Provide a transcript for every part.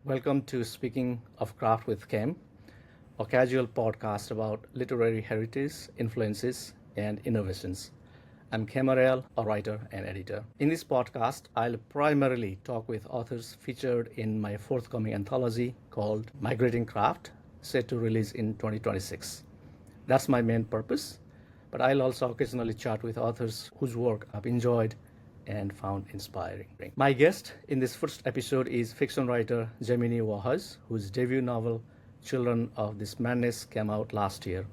Welcome to Speaking of Craft with Khem, a casual podcast about literary heritage, influences, and innovations. I'm Khem Aryal, a writer and editor. In this podcast, I'll primarily talk with authors featured in my forthcoming anthology called Migrating Craft, set to release in 2026. That's my main purpose, but I'll also occasionally chat with authors whose work I've enjoyed and found inspiring. My guest in this first episode is fiction writer Gemini Wahhaj, whose debut novel Children of This Madness came out last year.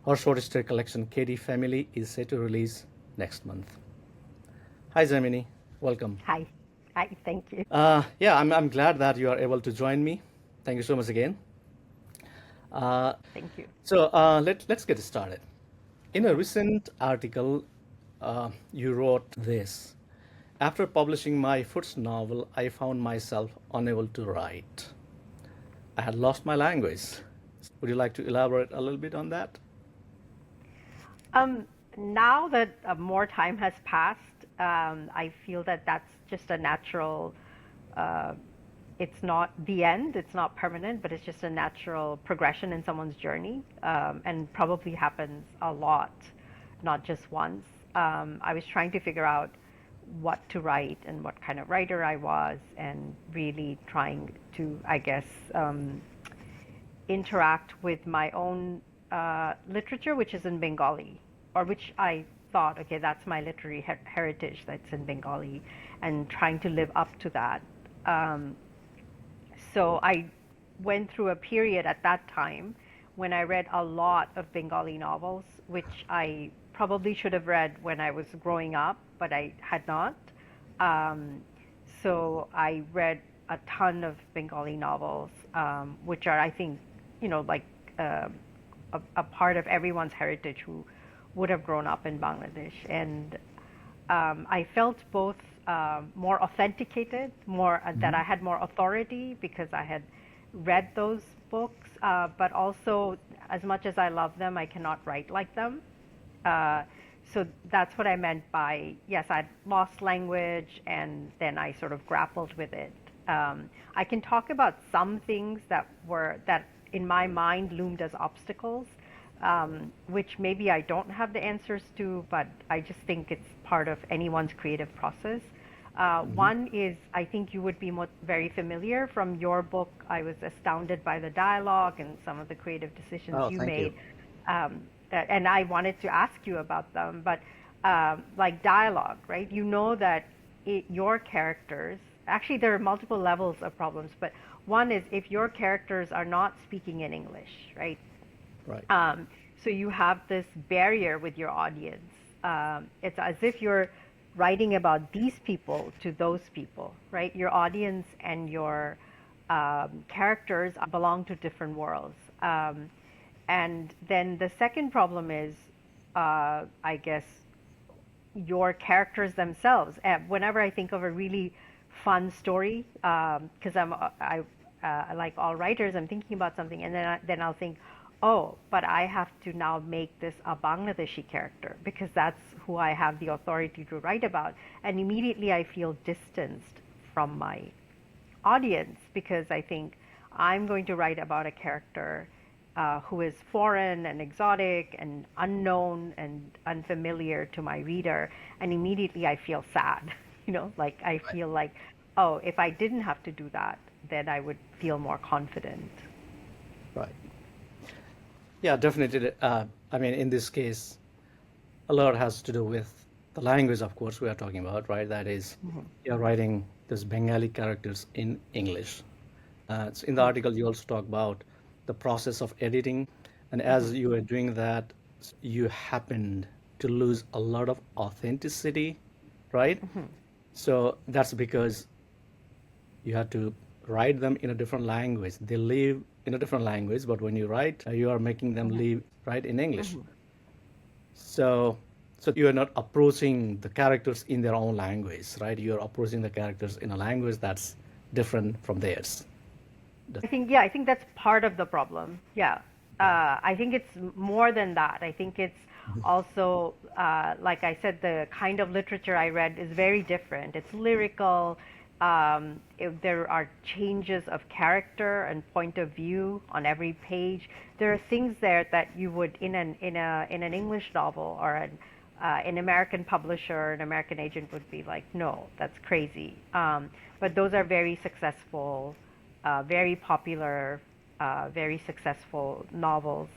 Her short story collection Katie Family is set to release next month. Hi Gemini, welcome. Hi. Hi, thank you. I'm glad that you are able to join me. Thank you so much again. Thank you. Let's get started. In a recent article, you wrote this. After publishing my first novel, I found myself unable to write. I had lost my language. Would you like to elaborate a little bit on that? Now that more time has passed, I feel that that's just a natural, uh, it's not the end, it's not permanent, but it's just a natural progression in someone's journey, and probably happens a lot, not just once. I was trying to figure out what to write and what kind of writer I was, and really trying to, I guess, interact with my own literature, which is in Bengali, or which I thought, okay, that's my literary heritage that's in Bengali, and trying to live up to that. Um, so I went through a period at that time when I read a lot of Bengali novels, which I probably should have read when I was growing up, but I had not. Um, so I read a ton of Bengali novels, which are, I think, like uh, a part of everyone's heritage who would have grown up in Bangladesh. And I felt both more authenticated, more that I had more authority because I had read those books, but also, as much as I love them, I cannot write like them. Uh, so that's what I meant by, yes, I'd lost language and then I sort of grappled with it. I can talk about some things that in my mind loomed as obstacles, which maybe I don't have the answers to, but I just think it's part of anyone's creative process. One is, I think you would be very familiar from your book. I was astounded by the dialogue and some of the creative decisions Oh, you thank you. made. And I wanted to ask you about them, but like dialogue, right? You know that your characters, actually, there are multiple levels of problems, but one is if your characters are not speaking in English, right? Right. Um, so you have this barrier with your audience. It's as if you're writing about these people to those people, right? Your audience and your characters belong to different worlds. And then the second problem is, I guess, your characters themselves. Whenever I think of a really fun story, because like all writers, I'm thinking about something, and then I'll think, oh, but I have to now make this a Bangladeshi character because that's who I have the authority to write about, and immediately I feel distanced from my audience because I think I'm going to write about a character who is foreign and exotic and unknown and unfamiliar to my reader. And immediately I feel sad, like I feel like, oh, if I didn't have to do that, then I would feel more confident. Right. Yeah, definitely. In this case, a lot has to do with the language, of course, we are talking about, right? That is, you're writing those Bengali characters in English. So in the article, you also talk about the process of editing. And as you were doing that, you happened to lose a lot of authenticity, right? So that's because you have to write them in a different language. They live in a different language, but when you write, you are making them live right in English. So, so you are not approaching the characters in their own language, right? You are approaching the characters in a language that's different from theirs. I think, yeah, I think that's part of the problem. Yeah. I think it's more than that. I think it's also, like I said, the kind of literature I read is very different. It's lyrical, There are changes of character and point of view on every page. There are things there that you would in an English novel or an American publisher, an American agent would be like, no, that's crazy. But those are very successful, very popular, very successful novels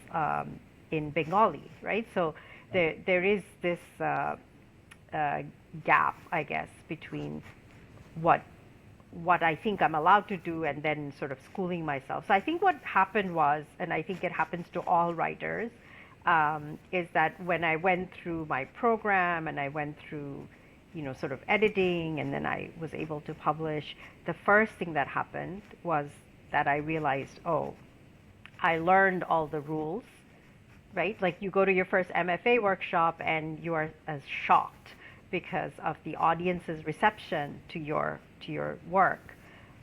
in Bengali, right? So there is this gap, I guess, between what I think I'm allowed to do and then sort of schooling myself. So I think what happened was, and I think it happens to all writers, is that when I went through my program and I went through, sort of editing, and then I was able to publish, the first thing that happened was that I realized, oh, I learned all the rules, right? Like you go to your first MFA workshop and you are as shocked because of the audience's reception to your work.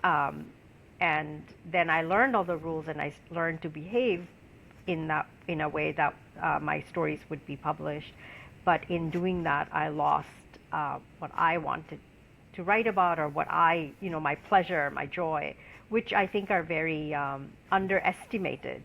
And then I learned all the rules and I learned to behave in a way that my stories would be published. But in doing that, I lost what I wanted to write about, or what my pleasure, my joy, which I think are very underestimated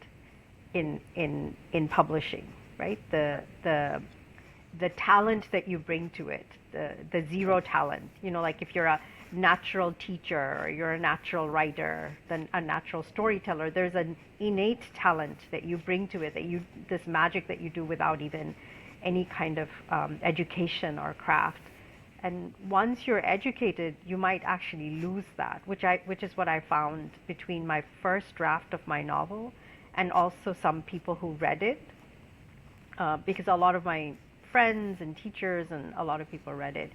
in publishing, right? The talent that you bring to it, the zero talent. Like if you're a natural teacher or you're a natural writer, then a natural storyteller, there's an innate talent that you bring to it, this magic that you do without even any kind of education or craft. And once you're educated, you might actually lose that, which is what I found between my first draft of my novel and also some people who read it, because a lot of my friends and teachers and a lot of people read it,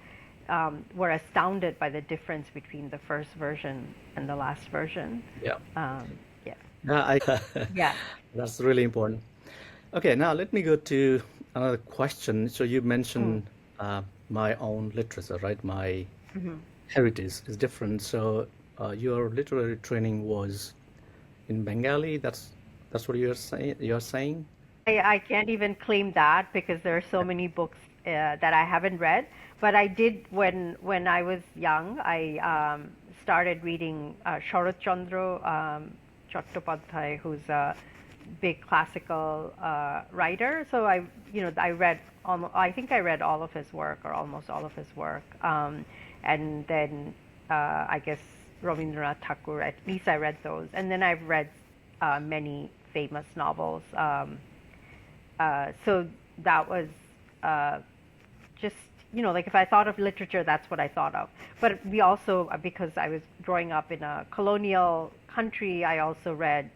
were astounded by the difference between the first version and the last version. Yeah. Yeah. Yeah. That's really important. Okay, now let me go to another question. So you mentioned my own literature, right? My heritage is different. So your literary training was in Bengali. That's what you're saying. I can't even claim that because there are so many books that I haven't read. But I did when I was young. I started reading Sharat Chandra Chattopadhyay, who's a big classical writer. So I read I think I read all of his work or almost all of his work, and then I guess Rabindranath Tagore. At least I read those, and then I've read many famous novels. So that was just, like if I thought of literature, that's what I thought of. But we also, because I was growing up in a colonial country, I also read,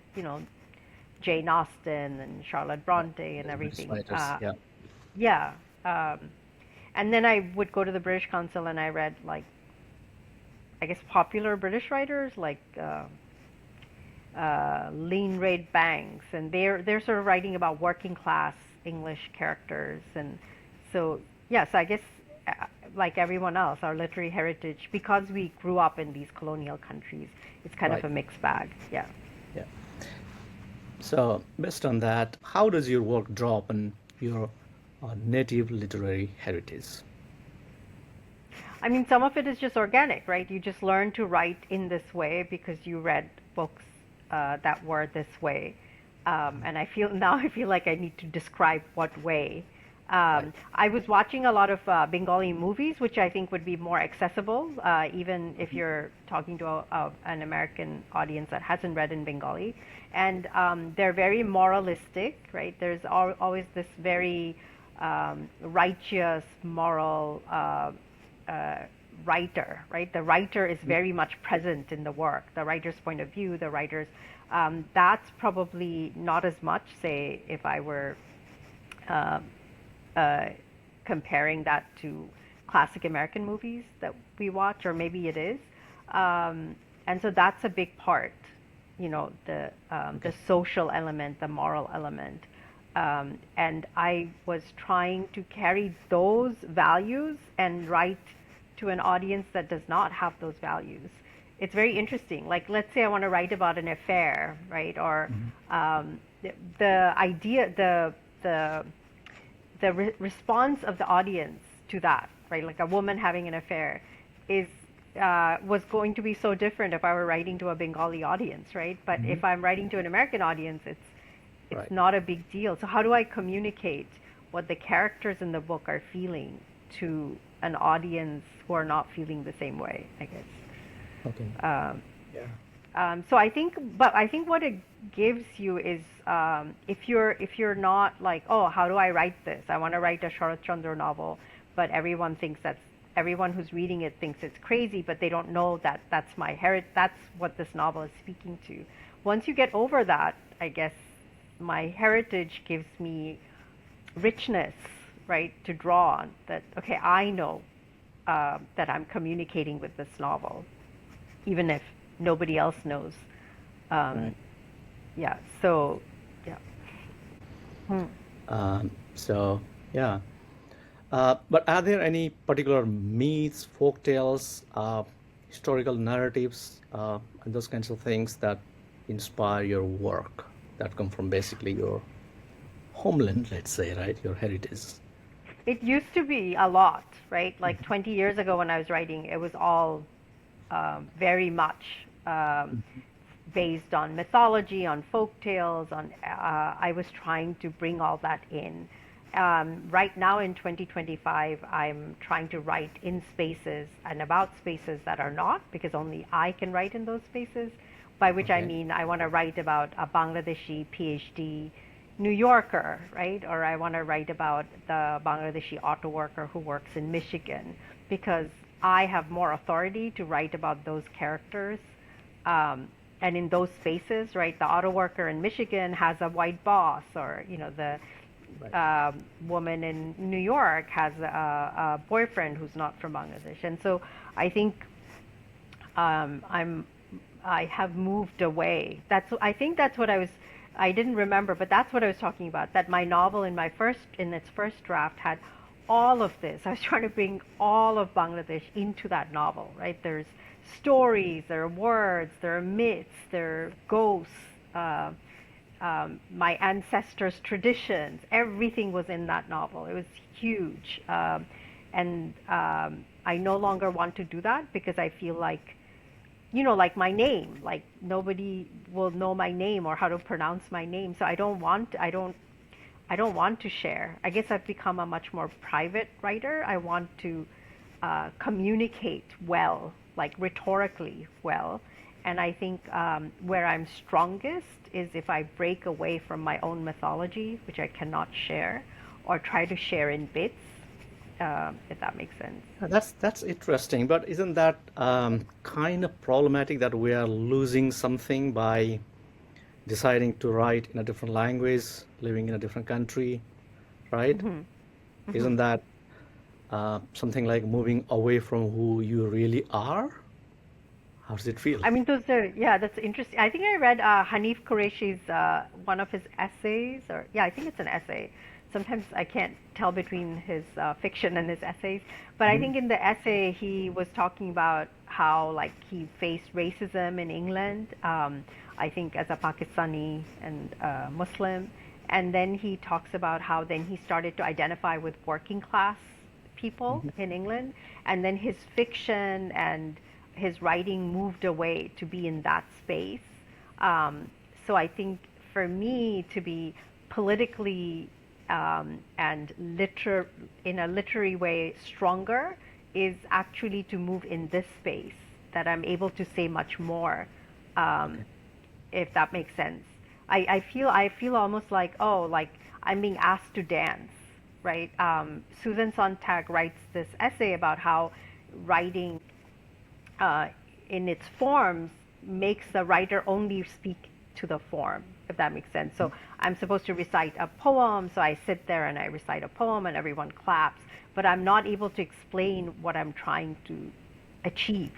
Jane Austen and Charlotte Bronte and everything. Yeah. Yeah. And then I would go to the British Council and I read, like, I guess popular British writers like Lean Red Banks, and they're sort of writing about working class English characters. And so yes, I guess like everyone else, our literary heritage, because we grew up in these colonial countries, it's kind of a mixed bag. Yeah. Yeah. So based on that, how does your work draw upon your native literary heritage? I mean, some of it is just organic, right? You just learn to write in this way because you read books that were this way. And I feel like I need to describe what way. I was watching a lot of Bengali movies, which I think would be more accessible, even if you're talking to an American audience that hasn't read in Bengali. And they're very moralistic, right? There's always this very righteous, moral writer, right? The writer is very much present in the work, the writer's point of view, the writer's. That's probably not as much, say, if I were comparing that to classic American movies that we watch, or maybe it is. And so that's a big part, the social element, the moral element. And I was trying to carry those values and write to an audience that does not have those values. It's very interesting. Like, let's say I want to write about an affair, right? Or the idea, the response of the audience to that, right? Like a woman having an affair is was going to be so different if I were writing to a Bengali audience, right? But Hmm. if I'm writing to an American audience, it's Right. not a big deal. So how do I communicate what the characters in the book are feeling to an audience who are not feeling the same way, I guess. Okay. Um, Yeah. so I think what it gives you is if you're not like, oh, how do I write this? I want to write a Sharat Chandra novel, but everyone who's reading it thinks it's crazy, but they don't know that that's what this novel is speaking to. Once you get over that, I guess my heritage gives me richness, right, to draw on. That okay, I know that I'm communicating with this novel, even if nobody else knows. Right. Um, yeah. So, yeah. Hmm. So yeah. But are there any particular myths, folk tales, historical narratives, and those kinds of things that inspire your work that come from basically your homeland, let's say, right? Your heritage. It used to be a lot, right? Like 20 years ago when I was writing, it was all very much based on mythology, on folk tales, on I was trying to bring all that in. Right now in 2025, I'm trying to write in spaces and about spaces that are not, because only I can write in those spaces. By which I Okay. mean I want to write about a Bangladeshi PhD New Yorker, right? Or I want to write about the Bangladeshi auto worker who works in Michigan, because I have more authority to write about those characters. And in those spaces, right, the auto worker in Michigan has a white boss, or the Right. woman in New York has a boyfriend who's not from Bangladesh. And so I think I'm I have moved away. I think that's what I didn't remember, but that's what I was talking about. That my novel in its first draft had all of this. I was trying to bring all of Bangladesh into that novel, right? There's stories, there are words, there are myths, there are ghosts, uh, my ancestors' traditions. Everything was in that novel. It was huge. And I no longer want to do that because I feel like, like my name, like nobody will know my name or how to pronounce my name. So I don't want to share. I guess I've become a much more private writer. I want to communicate well, like rhetorically well. And I think where I'm strongest is if I break away from my own mythology, which I cannot share, or try to share in bits, if that makes sense. That's interesting, but isn't that kind of problematic that we are losing something by deciding to write in a different language, living in a different country, right? Hmm. Hmm. Isn't that something like moving away from who you really are? How does it feel? I mean, yeah, that's interesting. I think I read Hanif Qureshi's one of his essays, or yeah, I think it's an essay. Sometimes I can't tell between his fiction and his essays, but I Mhm. think in the essay he was talking about how like he faced racism in England. I think as a Pakistani and Muslim, and then he talks about how then he started to identify with working class people Mhm. in England, and then his fiction and his writing moved away to be in that space. So I think for me to be politically and in a literary way stronger is actually to move in this space that I'm able to say much more, um, Okay. if that makes sense. I feel almost like, oh, like I'm being asked to dance, right? Susan Sontag writes this essay about how writing uh, in its forms makes the writer only speak to the form, if that makes sense. So I'm supposed to recite a poem, so I sit there and I recite a poem and everyone claps, but I'm not able to explain what I'm trying to achieve,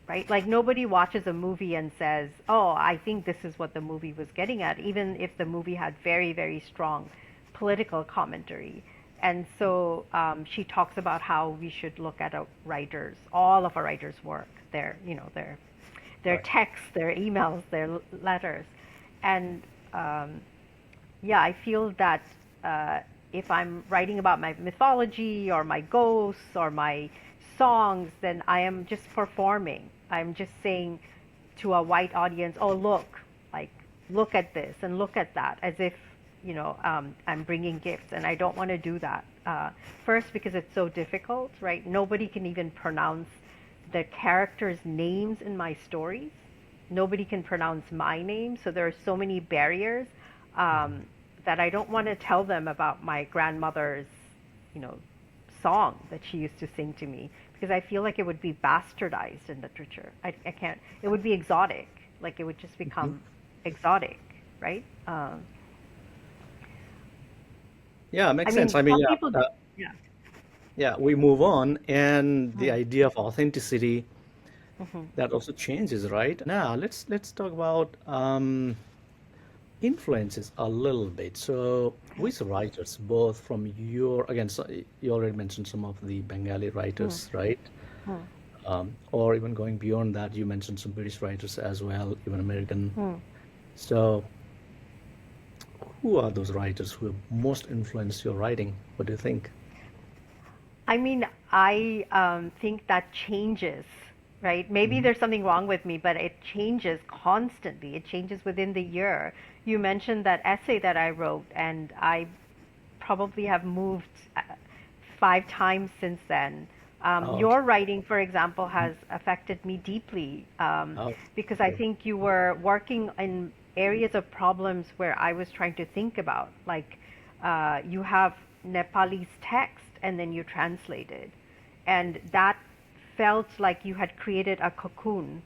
right? Like nobody watches a movie and says, "Oh, I think this is what the movie was getting at," even if the movie had very, very strong political commentary. And so she talks about how we should look at all of a writer's work, their Right. texts, their emails, their letters, and yeah, I feel that. if I'm writing about my mythology or my ghosts or my songs, then I am just performing. I'm just saying to a white audience, oh, look, like, look at this and look at that, as if, I'm bringing gifts. And I don't want to do that. First, because it's so difficult, right? Nobody can even pronounce the characters' names in my stories. Nobody can pronounce my name. So there are so many barriers that I don't want to tell them about my grandmother's, you know, song that she used to sing to me, because I feel like it would be bastardized in literature. I can't, it would be exotic. Like it would just become exotic, right? Yeah, I makes sense. mean, I mean, some people, yeah. yeah, we move on, and the Mm, idea of authenticity mhm, that also changes, right? Now, let's talk about influences a little bit. So, which writers, both from your, again, so you already mentioned some of the Bengali mm, writers, right? mm, Or even going beyond that, you mentioned some British writers as well, even American. mm. So, who are those writers who have most influenced your writing? What do you think? I mean, I think that changes, right? Maybe Mhm. there's something wrong with me, but it changes constantly. It changes within the year. You mentioned that essay that I wrote, and I probably have moved 5 times since then. Oh, Your writing, for example, has affected me deeply oh, because I okay. think you were working in areas of problems where I was trying to think about. Like you have Nepalese text and then you translated. And that felt like you had created a cocoon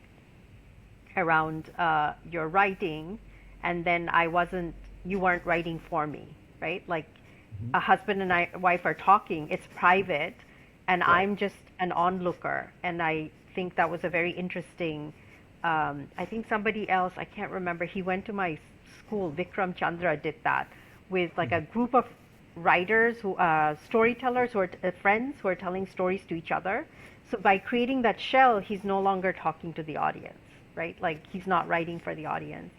around your writing, and then you weren't writing for me, right? Like Mhm. a husband and wife are talking, it's private, and Right. I'm just an onlooker. And I think that was a very interesting. I think somebody else, I can't remember, he went to my school, Vikram Chandra did that with like a Mhm. group of writers storytellers who are friends who are telling stories to each other. So by creating that shell, he's no longer talking to the audience, right? Like he's not writing for the audience.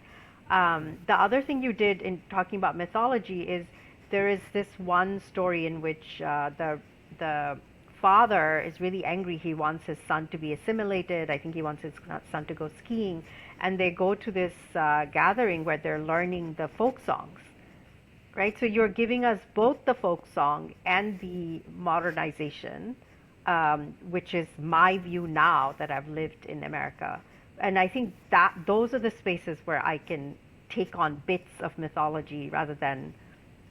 The other thing you did in talking about mythology is there is this one story in which the father is really angry. He wants his son to be assimilated. I think he wants his son to go skiing, and they go to this gathering where they're learning the folk songs, right? So you're giving us both the folk song and the modernization, which is my view now that I've lived in America. And I think that those are the spaces where I can take on bits of mythology rather than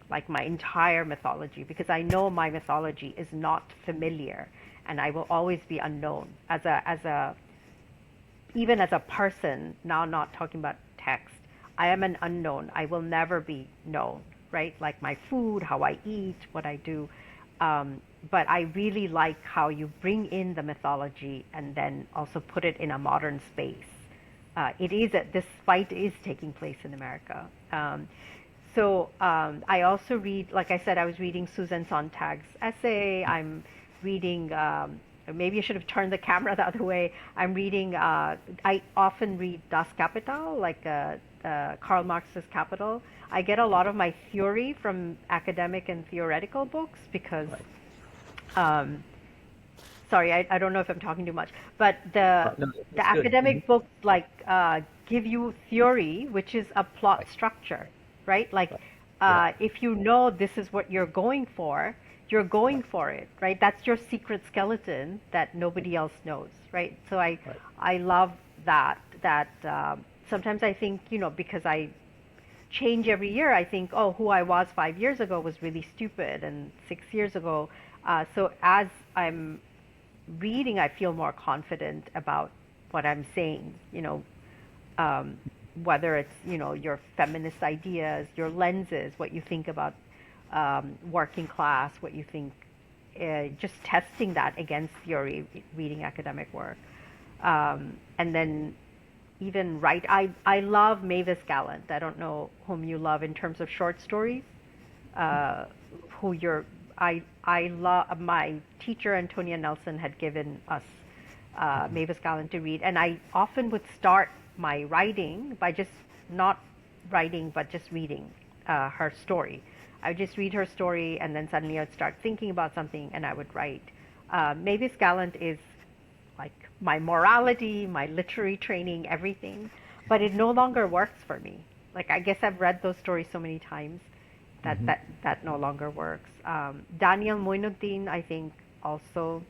like my entire mythology, because I know my mythology is not familiar and I will always be unknown as a even as a person, now not talking about text, I am an unknown. I will never be known, right? Like my food, how I eat, what I do. But I really like how you bring in the mythology and then also put it in a modern space. This fight is taking place in America. I also read, like I said, I was reading Susan Sontag's essay. I'm reading, maybe I should have turned the camera the other way. I often read Das Kapital, like Karl Marx's Capital. I get a lot of my theory from academic and theoretical books because Right. um, sorry, I don't know if I'm talking too much, but No, the that's good. Mhm. academic books like give you theory, which is a plot Right. structure, right? Like Right. Yeah. if you know this is what you're going Right. for it, right? That's your secret skeleton that nobody else knows, right? So Right. I love that. Sometimes I think, because I change every year, I think, oh, who I was 5 years ago was really stupid, and 6 years ago. So as I'm reading, I feel more confident about what I'm saying, um, whether it's, your feminist ideas, your lenses, what you think about working class, what you think, just testing that against theory, reading academic work. And then even write. I love Mavis Gallant. I don't know whom you love in terms of short stories. Uh, who you're I love my teacher Antonia Nelson had given us Mavis Gallant to read, and I often would start my writing by just not writing but just reading her story. I would just read her story, and then suddenly I'd start thinking about something, and I would write. Mavis Gallant is like my morality, my literary training, everything, but it no longer works for me. Like I guess I've read those stories so many times that Hmm. that no longer works. Daniel Moinuddin, I think, also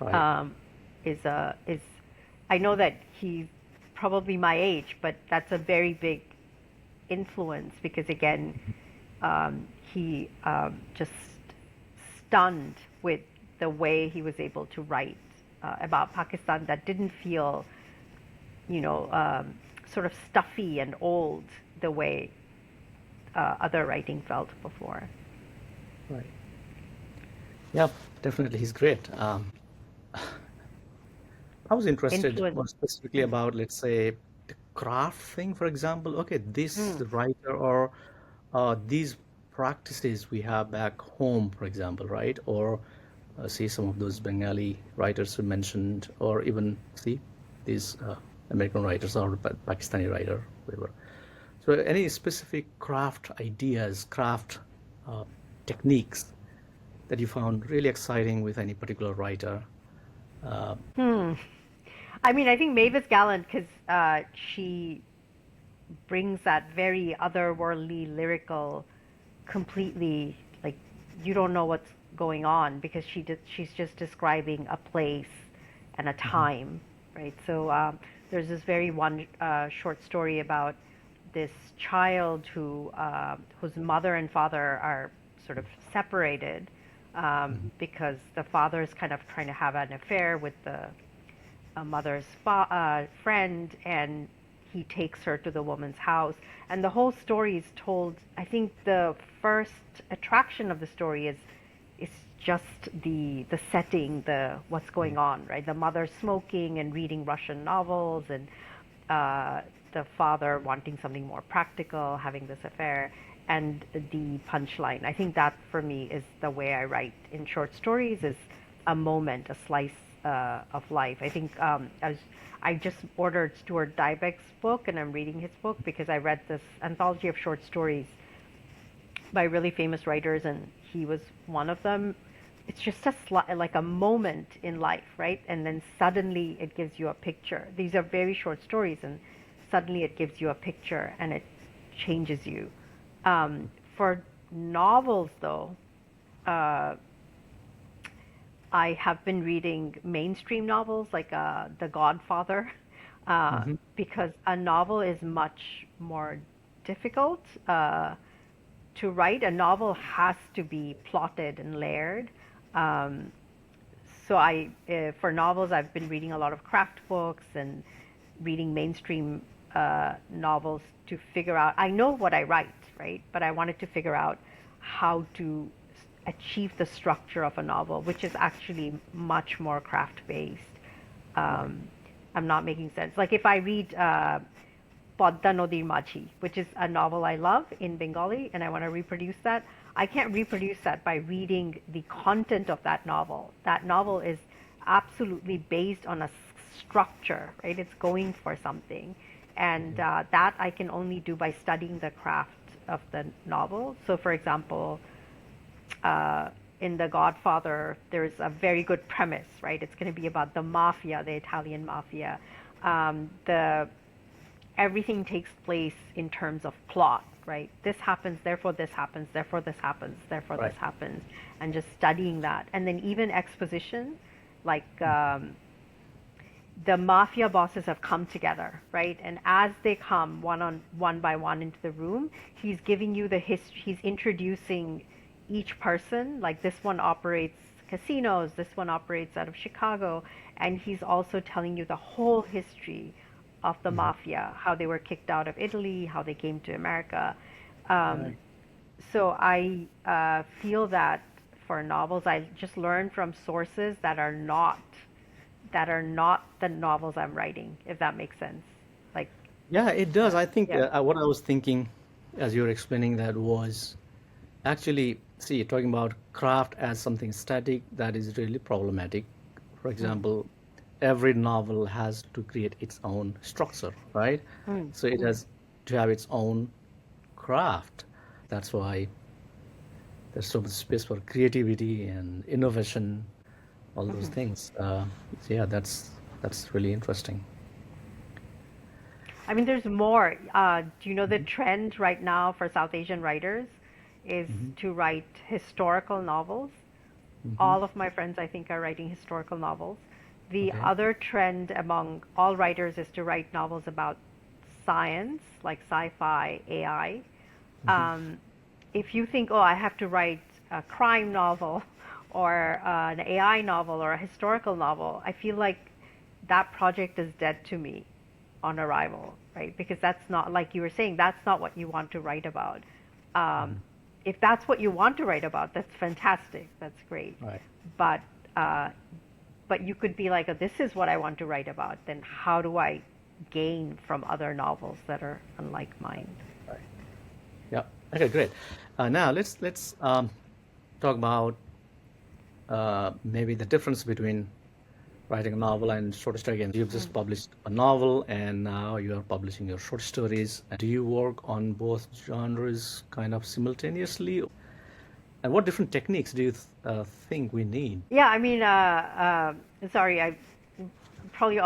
Right. um, is. I know that he's probably my age, but that's a very big influence because again, he just stunned with the way he was able to write about Pakistan that didn't feel, you know, sort of stuffy and old the way other writing felt before. Right. Yeah, definitely. He's great. I was interested Influence. more specifically about, let's say, the craft thing, for example. Okay, this Mm, writer or these practices we have back home, for example, right? Or see some of those Bengali writers you mentioned, or even see these American writers or Pakistani writer, whatever. So, any specific craft ideas, craft uh, techniques that you found really exciting with any particular writer? Uh, hmm. I mean, I think Mavis Gallant, because she brings that very otherworldly, lyrical, completely like you don't know what's going on because she's just describing a place and a mhm, time, right? So there's this very one short story about this child whose mother and father are sort of separated mhm, because the father is kind of trying to have an affair with the mother's friend, and he takes her to the woman's house. And the whole story is told. I think the first attraction of the story is just the setting, the what's going right, on, right? The mother smoking and reading Russian novels, and uh, the father wanting something more practical, having this affair, and the punchline. I think that for me is the way I write in short stories is a moment, a slice of life. I think I just ordered Stuart Dybek's book, and I'm reading his book because I read this anthology of short stories by really famous writers, and he was one of them. It's just like a moment in life, right? And then suddenly it gives you a picture. These are very short stories, and suddenly it gives you a picture, and it changes you. For novels, though, uh, I have been reading mainstream novels like The Godfather, mhm, because a novel is much more difficult to write. A novel has to be plotted and layered. Um, for novels, I've been reading a lot of craft books and reading mainstream novels to figure out. I know what I write, right? But I wanted to figure out how to achieve the structure of a novel, which is actually much more craft based. right, Um, I'm not making sense. Like if I read Podda Nodir Machi, which is a novel I love in Bengali, and I want to reproduce that. I can't reproduce that by reading the content of that novel. That novel is absolutely based on a structure, right? It's going for something. And right, that I can only do by studying the craft of the novel. So, for example, uh, in The Godfather, there's a very good premise, right? It's going to be about the mafia, the Italian mafia. The everything takes place in terms of plot, right? This happens, therefore this happens, therefore this happens, therefore this right. happens, and just studying that. And then even exposition, like the mafia bosses have come together, right? And as they come one by one into the room, he's giving you the history. He's introducing each person. Like this one operates casinos, this one operates out of Chicago, and he's also telling you the whole history of the Mhm, mafia, how they were kicked out of Italy, how they came to America. Um, right. so I feel that for novels, I just learn from sources that are not the novels I'm writing, if that makes sense. Like, Yeah, it does. I think yeah. what I was thinking as you were explaining that was actually, see, talking about craft as something static, that is really problematic. For Mm, example, every novel has to create its own structure, right? mm, So it mm, has to have its own craft. That's why. there's so much space for creativity and innovation, all those Mhm. things. So yeah, that's really interesting. I mean, there's more. Do you know the Hmm. trend right now for South Asian writers is Hmm. to write historical novels? Hmm. All of my friends, I think, are writing historical novels. The Okay. other trend among all writers is to write novels about science, like sci-fi, AI. Hmm. Um, if you think, oh, I have to write a crime novel or an AI novel or a historical novel, I feel like that project is dead to me on arrival, right? Because that's not, like you were saying, that's not what you want to write about. Um, Hmm. if that's what you want to write about, that's fantastic. That's great. Right. But uh, but you could be like, oh, this is what I want to write about. Then how do I gain from other novels that are unlike mine? Right. Yeah. Okay. Great. Now let's talk about maybe the difference between writing a novel and short story. Again, you've just published a novel, and now you are publishing your short stories. Do you work on both genres kind of simultaneously? And what different techniques do you think we need? Yeah, I mean, sorry, I probably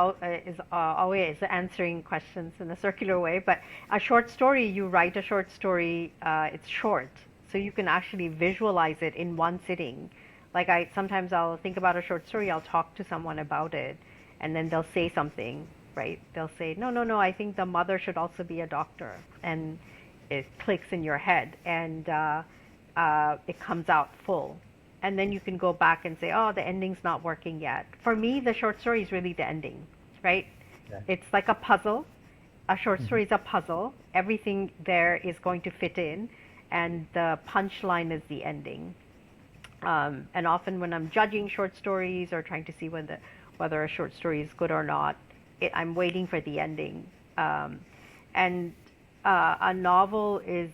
is always answering questions in a circular way, but a short story, you write a short story, it's short, so you can actually visualize it in one sitting. Like sometimes I'll think about a short story, I'll talk to someone about it, and then they'll say something, right? They'll say, no, no, no, I think the mother should also be a doctor, and it clicks in your head, and it comes out full, and then you can go back and say, oh, the ending's not working yet. For me, the short story is really the ending, right? Yeah. It's like a puzzle. A short Hmm. story is a puzzle. Everything there is going to fit in, and the punchline is the ending. And often when I'm judging short stories or trying to see whether a short story is good or not, I'm waiting for the ending. Um, and a novel is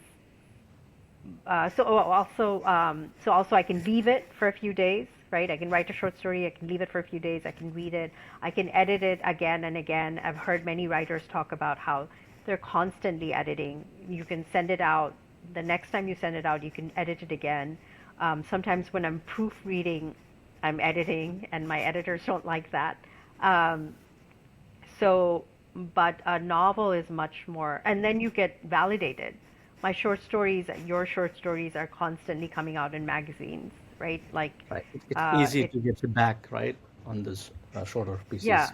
so also I can leave it for a few days, right? I can write a short story, I can leave it for a few days, I can read it, I can edit it again and again. I've heard many writers talk about how they're constantly editing. You can send it out. The next time you send it out, you can edit it again. Sometimes when I'm proofreading, I'm editing, and my editors don't like that. Um, so, but a novel is much more, and then you get validated. My short stories, your short stories are constantly coming out in magazines, right? Like, Right. It's easy it, to get you back, right, on this shorter pieces. yeah,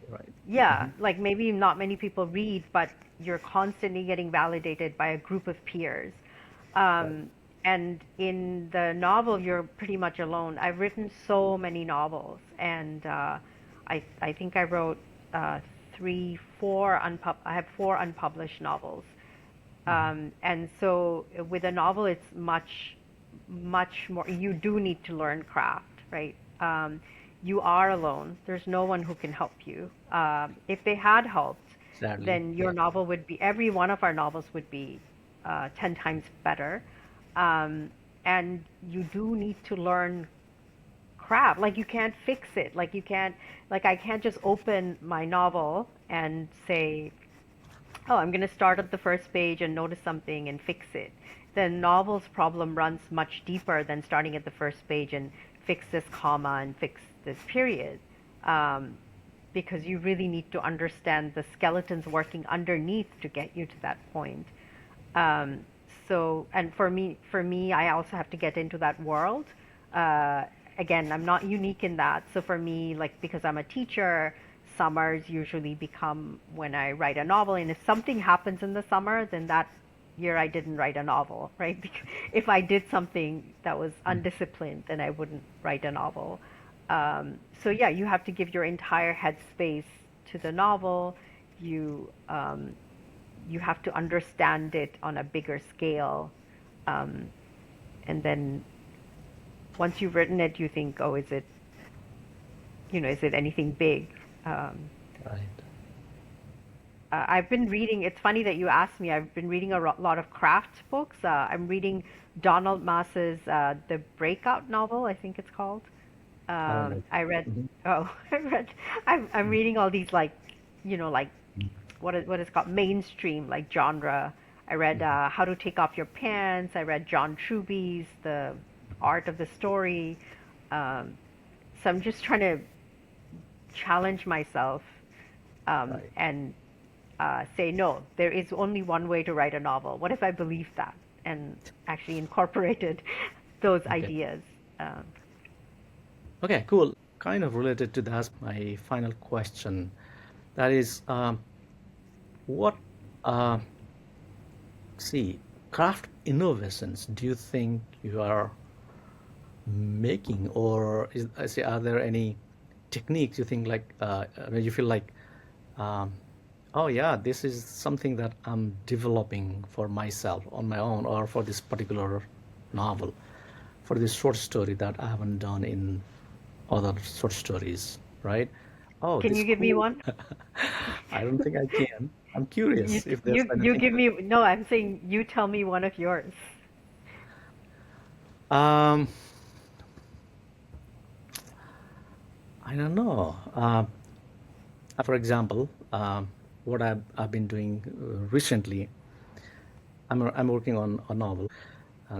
Right. yeah, Hmm. like maybe not many people read, but you're constantly getting validated by a group of peers. Right. Um, and in the novel, you're pretty much alone. I've written so many novels, and I think I wrote I have four unpublished novels. Hmm. And so with a novel, it's much more. You do need to learn craft, right? You are alone. There's no one who can help you. If they had helped, Sadly, then your yeah. novel would be, every one of our novels would be 10 times better. Um, and you do need to learn craft. Like you can't fix it. Like you can't, like I can't just open my novel and say, oh, I'm going to start at the first page and notice something and fix it. The novel's problem runs much deeper than starting at the first page and fix this comma and fix this period. Um, because you really need to understand the skeletons working underneath to get you to that point. Um, and for me, I also have to get into that world. Uh, Again, I'm not unique in that. So for me, like because I'm a teacher, summers usually become when I write a novel. And if something happens in the summer, then that year I didn't write a novel, right? Because if I did something that was Mm. undisciplined, then I wouldn't write a novel. So yeah, you have to give your entire headspace to the novel. You you have to understand it on a bigger scale. Um, and then once you've written it, you think, oh, is it anything big? Um, Right. I've been reading, it's funny that you asked me, I've been reading a lot of craft books. I'm reading Donald Maas's The Breakout novel, I think it's called. All right. I read, Mm-hmm. oh, I'm reading all these like, like what is called mainstream like genre I read How to Take Off Your Pants. I read John Truby's The Art of the Story. Um, so I'm just trying to challenge myself Right. and say, no, there is only one way to write a novel. What if I believed that and actually incorporated those Okay. ideas? Um, Okay, cool. Kind of related to that, my final question. That is, what, uh, see, craft innovations do you think you are making, or I say, are there any techniques you think like, you feel like, um, oh yeah, this is something that I'm developing for myself on my own, or for this particular novel, for this short story that I haven't done in other short stories, right? Oh, can this you give me cool. one? I don't think I can. I'm You, curious if there's you anything. give me, no, I'm saying you tell me one of yours. Um, I don't know. For example, what I've been doing recently, I'm working on a novel,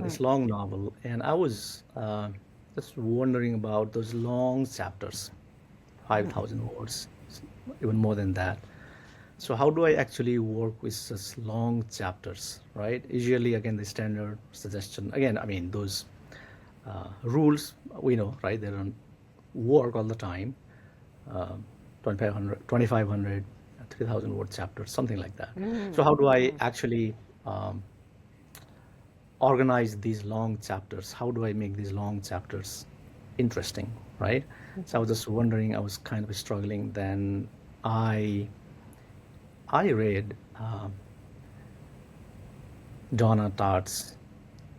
Mm, this long novel, and I was just wondering about those long chapters, mhm. 5,000 words, even more than that. So how do I actually work with such long chapters, right? Usually, again, the standard suggestion, again, I mean, those rules we know, right? They don't work all the time. Um 2,500, 3,000 word chapters, something like that. So Mm, how do I mm. actually organize these long chapters? How do I make these long chapters interesting, right? So I was just wondering, I was kind of struggling. Then I I read Donna Tartt's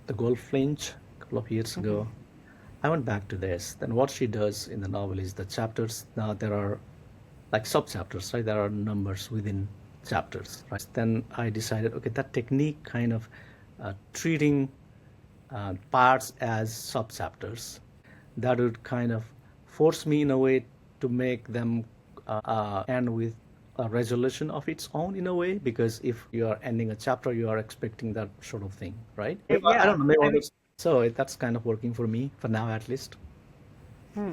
The Goldfinch a couple of years Mhm. ago. I went back to this. Then what she does in the novel is the chapters. Now there are like sub chapters, right? There are numbers within chapters, right? Then I decided, okay, that technique kind of treating parts as sub chapters, that would kind of force me in a way to make them end with a resolution of its own in a way, because if you are ending a chapter, you are expecting that sort of thing, right? I Yeah, don't know, maybe I mean, others. So that's kind of working for me for now, at least. hmm.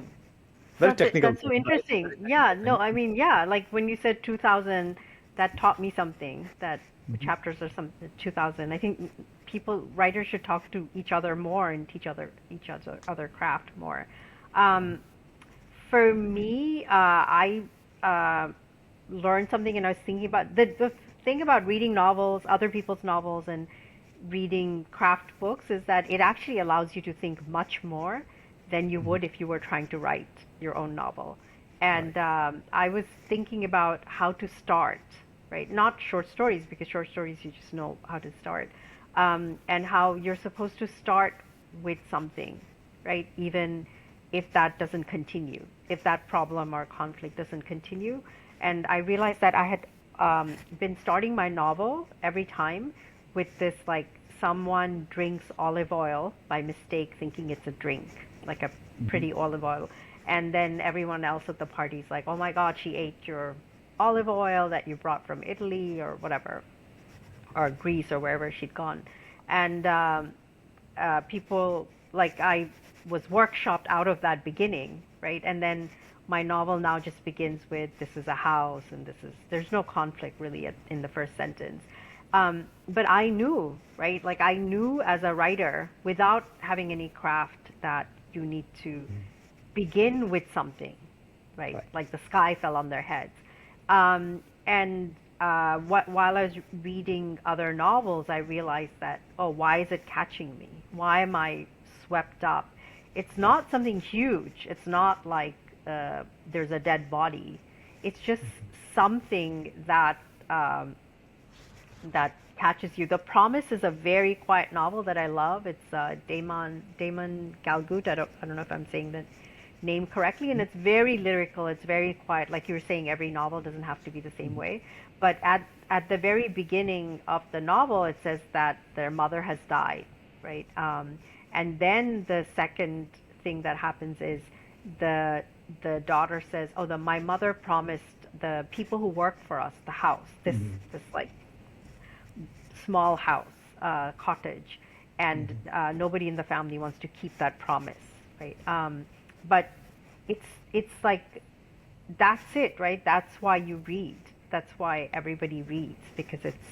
Very technical That's so thing, right? interesting. Very Yeah, technical no, thing. I mean, yeah, like when you said 2000, that taught me something, that Mhm. chapters are some 2000. I think people, writers should talk to each other more and teach other craft more. Right. Um, for me, I uh, learned something, and I was thinking about the thing about reading novels, other people's novels, and reading craft books is that it actually allows you to think much more than you Mhm. would if you were trying to write your own novel. Right. And I was thinking about how to start, right? Not short stories, because short stories you just know how to start, and how you're supposed to start with something, right? Even if that doesn't continue, if that problem or conflict doesn't continue. And I realized that I had been starting my novel every time with this, like, someone drinks olive oil by mistake thinking it's a drink, like a Mhm. pretty olive oil. And then everyone else at the party's like, oh my God, she ate your olive oil that you brought from Italy or whatever, or Greece or wherever she'd gone. And people, like, I was workshopped out of that beginning, right? And then my novel now just begins with, this is a house, and there's no conflict really in the first sentence. But I knew, right? Like, I knew as a writer, without having any craft, that you need to Mhm. begin with something, right? Right. Like the sky fell on their heads. And while I was reading other novels, I realized that, oh, why is it catching me? Why am I swept up? It's Right. not something huge. It's not like there's a dead body. It's just something um, that catches you. The Promise is a very quiet novel that I love. It's Damon Galgut. I don't know if I'm saying the name correctly, and it's very lyrical. It's very quiet. Like you were saying, every novel doesn't have to be the same Mhm. way. But at the very beginning of the novel, it says that their mother has died, right? And then the second thing that happens is the the daughter says, "Oh, my mother promised the people who work for us the house, this Mhm. like small house, cottage, and nobody in the family wants to keep that promise, right? But it's like that's it, right? That's why you read. That's why everybody reads, because it's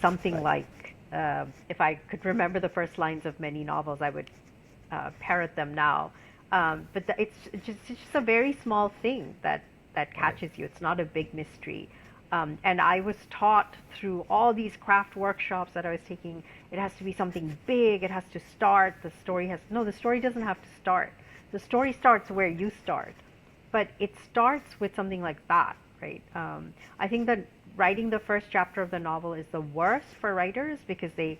something Right. like, if I could remember the first lines of many novels, I would parrot them now. But it's just a very small thing that Right. catches you. It's not a big mystery. And I was taught through all these craft workshops that I was taking, it has to be something big. It has to start. The story has no. The story doesn't have to start. The story starts where you start, but it starts with something like that, right? I think that writing the first chapter of the novel is the worst for writers because they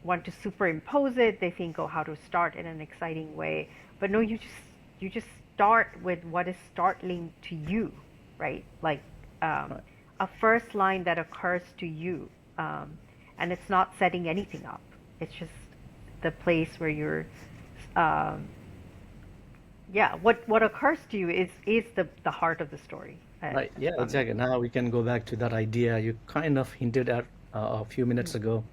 want to superimpose it. They think, oh, how to start in an exciting way. But no, you just start with what is startling to you, right? Like um, Right. a first line that occurs to you, and it's not setting anything up. It's just the place where you're, um, yeah. What occurs to you is the heart of the story. Right. Yeah, For me. exactly. Now we can go back to that idea you kind of hinted at a few minutes ago,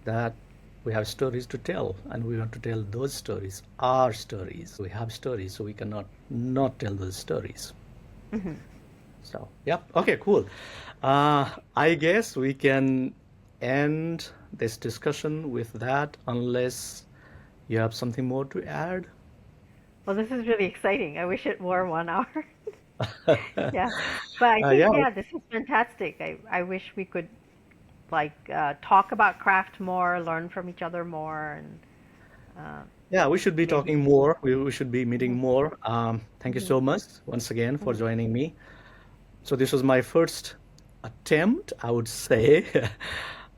that we have stories to tell and we want to tell those stories, our stories. We have stories, so we cannot not tell those stories. Mhm. So, yep. Okay, cool. I guess we can end this discussion with that unless you have something more to add. Well, this is really exciting. I wish it were 1 hour. Yeah, but I think Yeah, yeah, this is fantastic. I wish we could like talk about craft more, learn from each other more, and uh, yeah, we should be maybe. talking more. We should be meeting Mhm, more. Thank you mhm, so much once again for mhm, joining me. So this was my first attempt, I would say.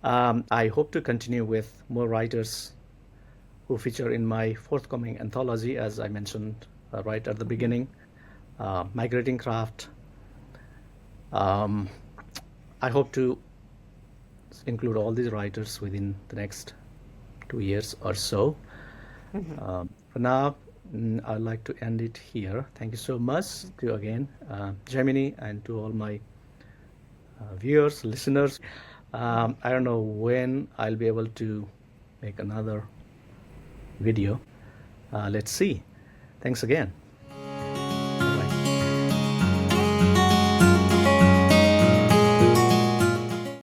I hope to continue with more writers who feature in my forthcoming anthology, as I mentioned right at the mhm. beginning, Migrating Craft. Um, I hope to include all these writers within the next 2 years or so. Mhm. For now, I'd like to end it here. Thank you so much to again Gemini and to all my viewers, listeners. I don't know when I'll be able to make another video. Let's see. Thanks again.